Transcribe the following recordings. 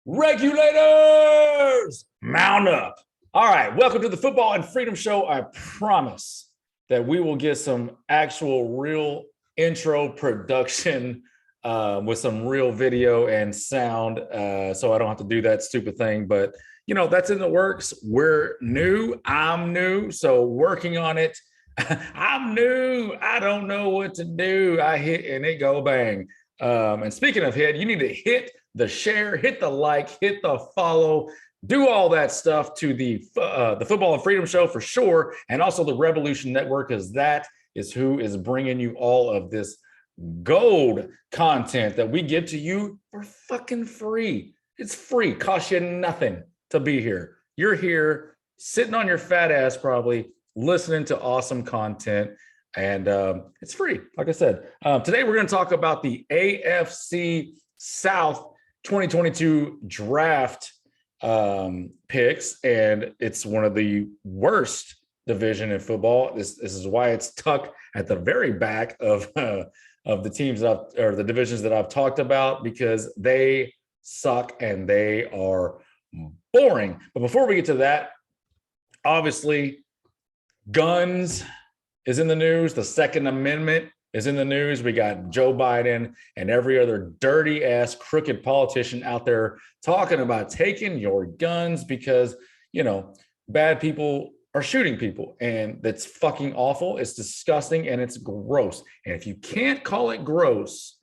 Regulators, mount up. All right, welcome to the Football and Freedom Show. I promise that we will get some actual real intro production with some real video and sound, so I don't have to do that stupid thing. But, you know, that's in the works. We're new. I'm new, so working on it. I'm new. I don't know what to do. I hit and it go bang. And speaking of hit, you need to hit the share, hit the like, hit the follow, do all that stuff to the Football and Freedom Show for sure, and also the Rebelution Network, because that is who is bringing you all of this gold content that we give to you for fucking free. It's free, costs you nothing to be here. You're here sitting on your fat ass probably listening to awesome content, and it's free. Like I said, today we're going to talk about the AFC South 2022 draft picks, and it's one of the worst division in football. This is why it's tucked at the very back of the teams or the divisions that I've talked about, because they suck and they are boring. But before we get to that, obviously, guns is in the news. The Second Amendment is in the news. We got Joe Biden and every other dirty ass crooked politician out there talking about taking your guns because, you know, bad people are shooting people, and that's fucking awful. It's disgusting and it's gross. And if you can't call it gross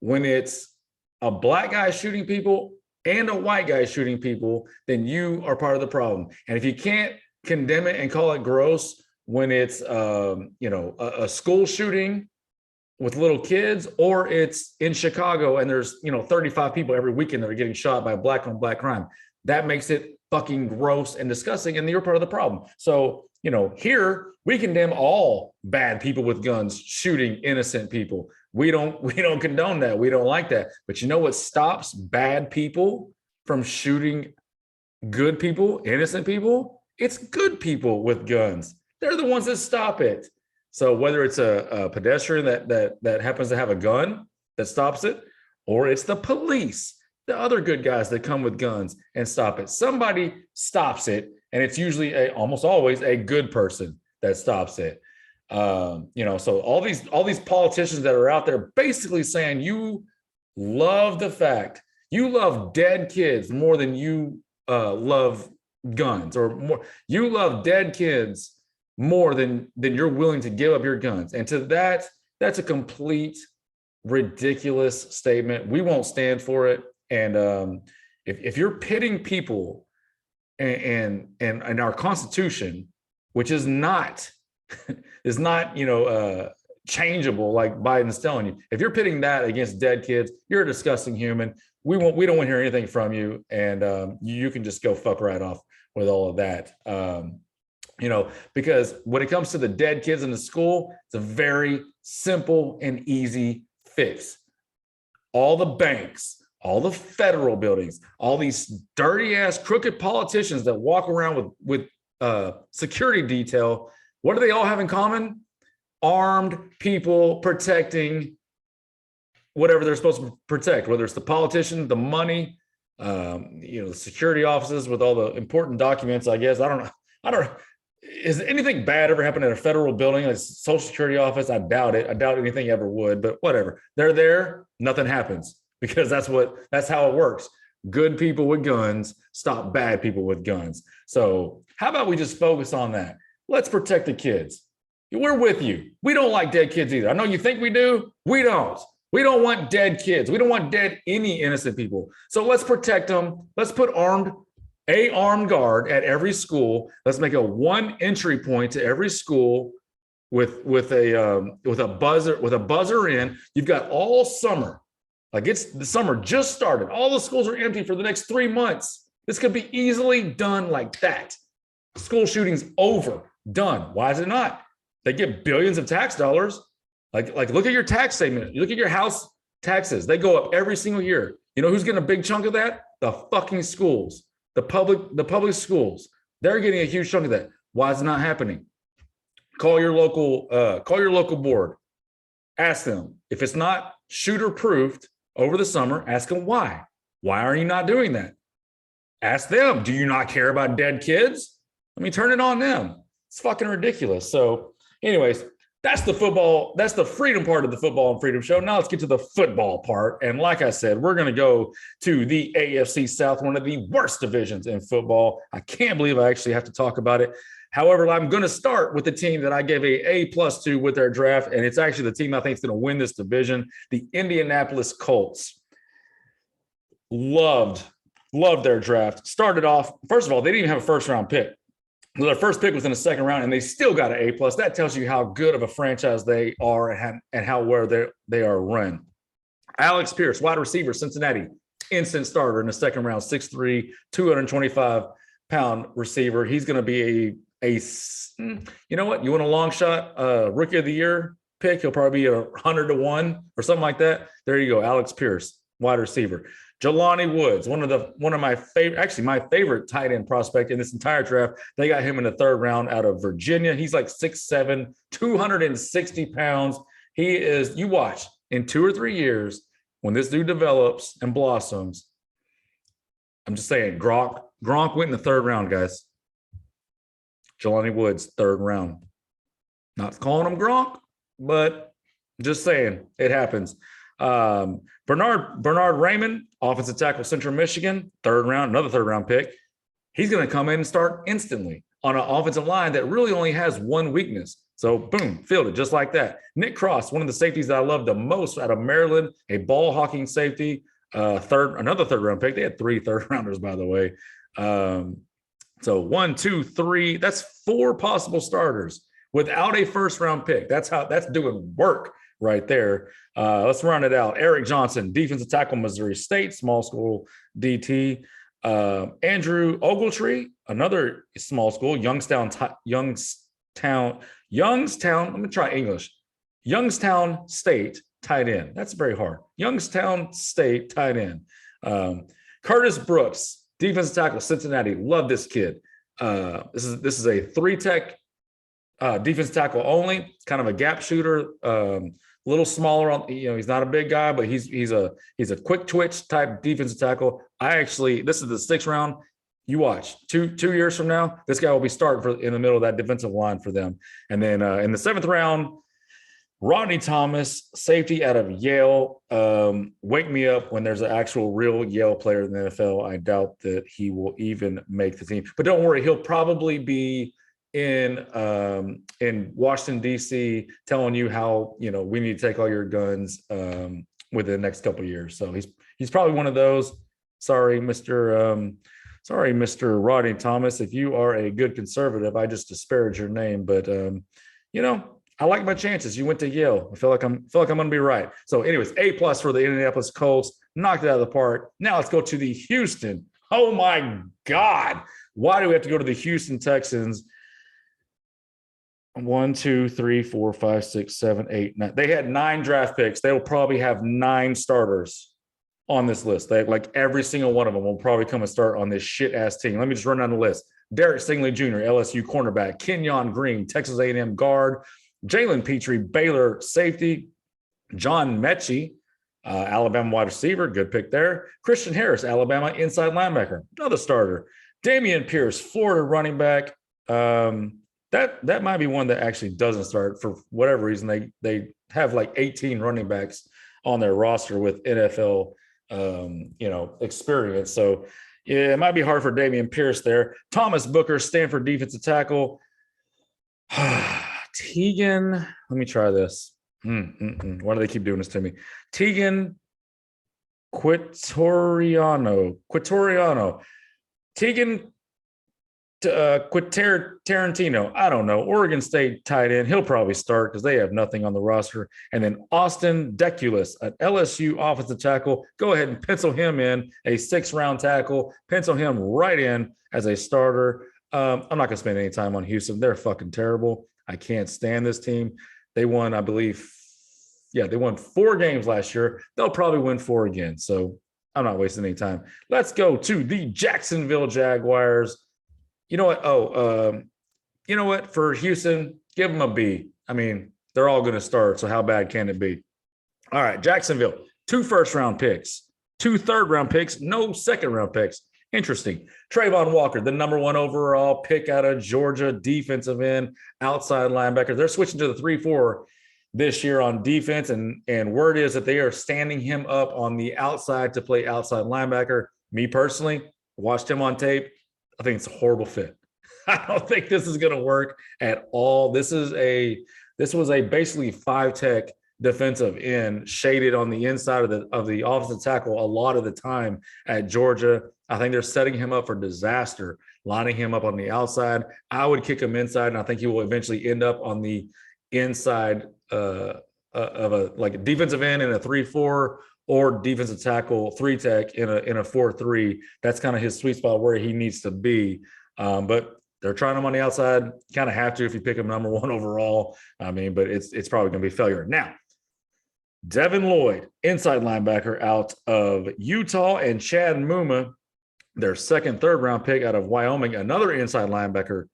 when it's a black guy shooting people and a white guy shooting people, then you are part of the problem. And if you can't condemn it and call it gross when it's a school shooting with little kids, or it's in Chicago and there's 35 people every weekend that are getting shot by black on black crime, that makes it fucking gross and disgusting, and you're part of the problem. So, here we condemn all bad people with guns shooting innocent people. We don't condone that. We don't like that. But you know what stops bad people from shooting good people, innocent people? It's good people with guns. They're the ones that stop it. So whether it's a pedestrian that happens to have a gun that stops it, or it's the police, the other good guys that come with guns and stop it, somebody stops it, and it's usually almost always a good person that stops it. So all these politicians that are out there basically saying you love the fact you love dead kids more than you love guns, or more you love dead kids more than you're willing to give up your guns. And to that's a complete ridiculous statement. We won't stand for it. And if you're pitting people and our Constitution, which is not changeable like Biden's telling you, if you're pitting that against dead kids, you're a disgusting human. We don't want to hear anything from you, and you can just go fuck right off with all of that. Because when it comes to the dead kids in the school, it's a very simple and easy fix. All the banks, all the federal buildings, all these dirty ass crooked politicians that walk around with security detail, what do they all have in common? Armed people protecting whatever they're supposed to protect, whether it's the politician, the money, the security offices with all the important documents, I guess. I don't know. Is anything bad ever happened at a federal building, like Social Security office? I doubt it. I doubt anything ever would, but whatever. They're there, nothing happens, because that's how it works. Good people with guns stop bad people with guns. So how about we just focus on that? Let's protect the kids. We're with you. We don't like dead kids either. I know you think we do. We don't. We don't want dead kids. We don't want any innocent people. So let's protect them. Let's put armed guard at every school. Let's make a one entry point to every school with a buzzer in. You've got all summer. Like, it's the summer just started. All the schools are empty for the next 3 months. This could be easily done like that. School shootings over, done. Why is it not? They get billions of tax dollars. Like look at your tax statement. You look at your house taxes. They go up every single year. You know who's getting a big chunk of that? The fucking schools. The public schools. They're getting a huge chunk of that. Why is it not happening? Call your local board. Ask them. If it's not shooter proofed over the summer, ask them why. Why are you not doing that? Ask them. Do you not care about dead kids? Let me turn it on them. It's fucking ridiculous. So, anyways, that's the football. That's the freedom part of the Football and Freedom Show. Now let's get to the football part. And like I said, we're going to go to the AFC South, one of the worst divisions in football. I can't believe I actually have to talk about it. However, I'm going to start with the team that I gave a A+ to with their draft, and it's actually the team I think is going to win this division, the Indianapolis Colts. Loved their draft. Started off, first of all, they didn't even have a first-round pick. Their first pick was in the second round, and they still got an A+. That tells you how good of a franchise they are and how well they are run. Alex Pierce, wide receiver, Cincinnati, instant starter in the second round, 6'3", 225-pound receiver. He's going to be you know what? You want a long shot rookie of the year pick? He'll probably be 100-1 or something like that. There you go, Alex Pierce, wide receiver. Jelani Woods, one of my favorite, actually my favorite tight end prospect in this entire draft. They got him in the third round out of Virginia. He's like 6'7", 260 pounds. He is, you watch, in 2 or 3 years, when this dude develops and blossoms, I'm just saying, Gronk went in the third round, guys. Jelani Woods, third round. Not calling him Gronk, but just saying, it happens. Bernard Raymond, offensive tackle, Central Michigan, another third round pick. He's going to come in and start instantly on an offensive line that really only has one weakness. So boom, fielded just like that. Nick Cross, one of the safeties that I love the most out of Maryland, a ball hawking safety, another third round pick. They had 3 third rounders, by the way. So 1, 2, 3, that's 4 possible starters without a first round pick. That's doing work right there. Let's run it out. Eric Johnson, defensive tackle, Missouri State, small school DT. Andrew Ogletree, another small school, Youngstown. Let me try English. Youngstown State tight end. That's very hard. Youngstown State tight end. Curtis Brooks, defensive tackle, Cincinnati. Love this kid. This is a 3-tech defensive tackle only. It's kind of a gap shooter. A little smaller on, he's not a big guy, but he's a quick twitch type defensive tackle. This is the 6th round. You watch 2 years from now, this guy will be starting in the middle of that defensive line for them. And then in the 7th round, Rodney Thomas, safety out of Yale. Wake me up when there's an actual real Yale player in the NFL. I doubt that he will even make the team, but don't worry, he'll probably be in Washington, D.C., telling you how, we need to take all your guns within the next couple of years. So he's probably one of those. Sorry, Mr. Rodney Thomas. If you are a good conservative, I just disparage your name. But I like my chances. You went to Yale. I feel like I'm going to be right. So, anyways, A+ for the Indianapolis Colts. Knocked it out of the park. Now let's go to the Houston. Oh my God! Why do we have to go to the Houston Texans? 1, 2, 3, 4, 5, 6, 7, 8, 9. They had 9 draft picks. They will probably have 9 starters on this list. Like every single one of them will probably come and start on this shit ass team. Let me just run down the list. Derek Stingley Jr., LSU cornerback. Kenyon Green, Texas A&M guard. Jalen Petrie, Baylor safety. John Mechie, Alabama wide receiver. Good pick there. Christian Harris, Alabama inside linebacker. Another starter. Damian Pierce, Florida running back. That might be one that actually doesn't start for whatever reason. They have like 18 running backs on their roster with NFL experience. So yeah, it might be hard for Damian Pierce there. Thomas Booker, Stanford defensive tackle. Tegan, let me try this. Why do they keep doing this to me? Tegan Quittoriano. Tegan Tarantino, I don't know. Oregon State tight end. He'll probably start because they have nothing on the roster. And then Austin Deculus, an LSU offensive tackle. Go ahead and pencil him in, a 6th-round tackle. Pencil him right in as a starter. I'm not going to spend any time on Houston. They're fucking terrible. I can't stand this team. They won, I believe, they won 4 games last year. They'll probably win 4 again. So I'm not wasting any time. Let's go to the Jacksonville Jaguars. You know what? For Houston, give them a B. I mean, they're all going to start, so how bad can it be? All right, Jacksonville, 2 first-round picks, 2 third-round picks, no second-round picks. Interesting. Trayvon Walker, the number 1 overall pick out of Georgia, defensive end, outside linebacker. They're switching to the 3-4 this year on defense, and word is that they are standing him up on the outside to play outside linebacker. Me personally, watched him on tape. I think it's a horrible fit. I don't think this is going to work at all. This was a basically 5-tech defensive end, shaded on the inside of the offensive tackle a lot of the time at Georgia. I think they're setting him up for disaster, lining him up on the outside. I would kick him inside, and I think he will eventually end up on the inside of a defensive end in a 3-4 or defensive tackle 3-tech in a 4-3. That's kind of his sweet spot where he needs to be. But they're trying him on the outside. You kind of have to if you pick him number 1 overall. I mean, but it's probably going to be a failure. Now, Devin Lloyd, inside linebacker out of Utah, and Chad Muma, their second, third-round pick out of Wyoming, another inside linebacker.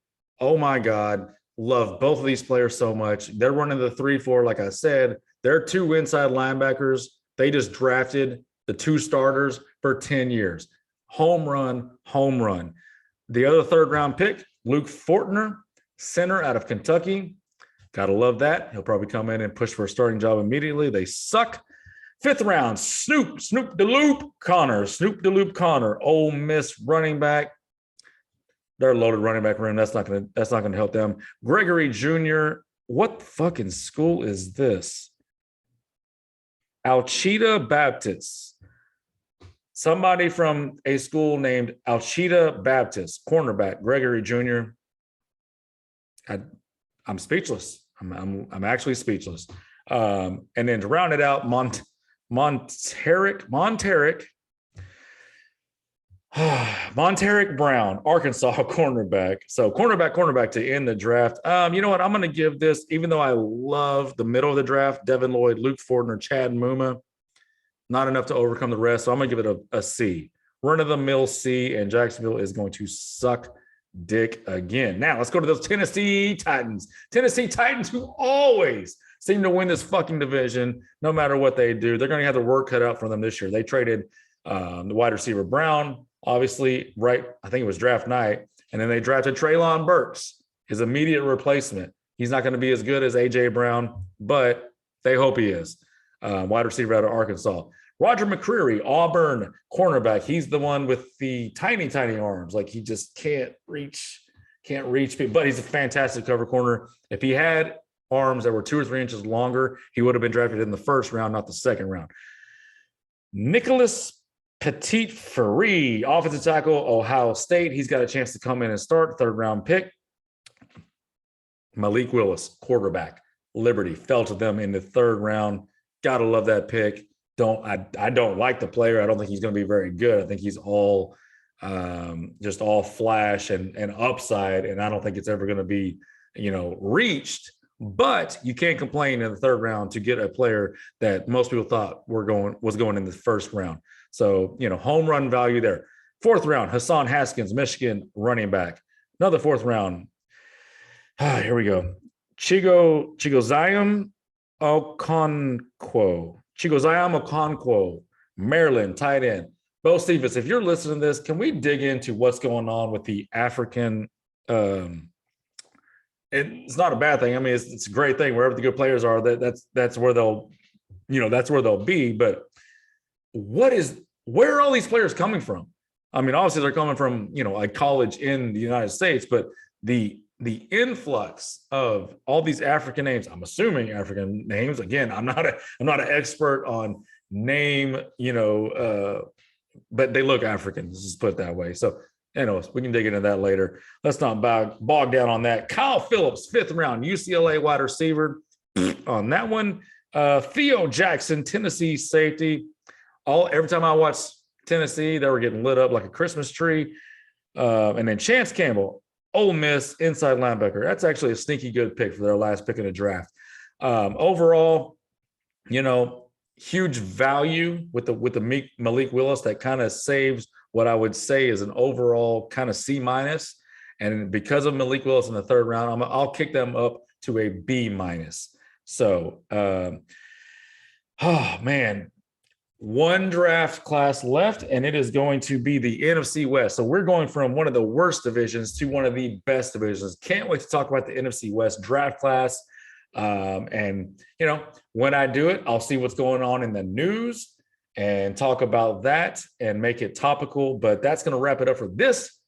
Oh, my God. Love both of these players so much. They're running the 3-4, like I said. They're 2 inside linebackers. They just drafted the 2 starters for 10 years. Home run, home run. The other third-round pick, Luke Fortner, center out of Kentucky. Gotta love that. He'll probably come in and push for a starting job immediately. They suck. 5th round, Snoop DeLoop Connor, Ole Miss running back. They're a loaded running back room. That's not gonna help them. Gregory Jr. What fucking school is this? Alchita Baptist. Somebody from a school named Alchita Baptist, cornerback, Gregory Jr. I'm speechless. I'm actually speechless. And then to round it out, Monteric Brown, Arkansas cornerback. So cornerback to end the draft. You know what? I'm going to give this, even though I love the middle of the draft, Devin Lloyd, Luke Fortner, Chad Muma, not enough to overcome the rest. So I'm going to give it a C. Run-of-the-mill C, and Jacksonville is going to suck dick again. Now, let's go to those Tennessee Titans. Tennessee Titans, who always seem to win this fucking division, no matter what they do. They're going to have the work cut out for them this year. They traded the wide receiver Brown, obviously, right? I think it was draft night. And then they drafted Treylon Burks, his immediate replacement. He's not going to be as good as A.J. Brown, but they hope he is. Wide receiver out of Arkansas. Roger McCreary, Auburn cornerback. He's the one with the tiny, tiny arms. Like, he just can't reach people, but he's a fantastic cover corner. If he had arms that were 2 or 3 inches longer, he would have been drafted in the 1st round, not the 2nd round. Nicholas Petit-Free, offensive tackle, Ohio State. He's got a chance to come in and start, 3rd round pick. Malik Willis, quarterback, Liberty, fell to them in the 3rd round. Gotta love that pick. I don't like the player. I don't think he's going to be very good. I think he's all just all flash and upside, and I don't think it's ever going to be, reached. But you can't complain in the 3rd round to get a player that most people thought was going in the 1st round. So, home run value there. 4th round, Hassan Haskins, Michigan running back. Another 4th round. Here we go. Chigozayam Okonkwo, Maryland, tight end. Bo Stevens, if you're listening to this, can we dig into what's going on with the African? It's not a bad thing. I mean, it's a great thing. Wherever the good players are, that's where they'll be. But where are all these players coming from? I mean, obviously they're coming from, a college in the United States, but the influx of all these African names, I'm assuming African names. Again, I'm not an expert on name, but they look African. Let's just put it that way. So, anyways, we can dig into that later. Let's not bog down on that. Kyle Phillips, 5th round, UCLA wide receiver. On that one, Theo Jackson, Tennessee safety. Every time I watched Tennessee, they were getting lit up like a Christmas tree. And then Chance Campbell, Ole Miss inside linebacker. That's actually a sneaky good pick for their last pick in the draft. Overall, huge value with the Malik Willis that kind of saves what I would say is an overall kind of C-. And because of Malik Willis in the 3rd round, I'll kick them up to a B-. So, man, one draft class left, and it is going to be the NFC West. So we're going from one of the worst divisions to one of the best divisions. Can't wait to talk about the NFC West draft class. And, when I do it, I'll see what's going on in the news and talk about that and make it topical. But that's going to wrap it up for this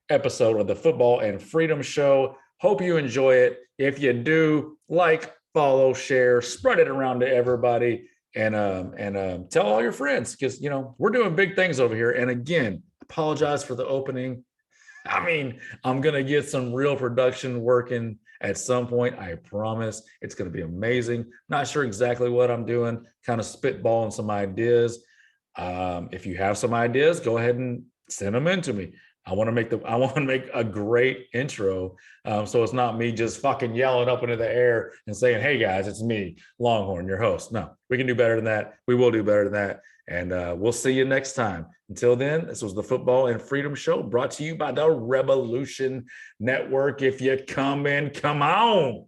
episode of the Football and Freedom Show. Hope you enjoy it. If you do, like, follow, share, spread it around to everybody. And tell all your friends, because we're doing big things over here. And again, apologize for the opening. I mean, I'm gonna get some real production working at some point. I promise it's gonna be amazing. Not sure exactly what I'm doing, kind of spitballing some ideas. If you have some ideas, go ahead and send them in to me. I want to make a great intro. So it's not me just fucking yelling up into the air and saying, "Hey guys, it's me, Longhorn, your host." No, we can do better than that. We will do better than that. And we'll see you next time. Until then, this was the Football and Freedom Show, brought to you by the Rebelution Network. If you come in, come on.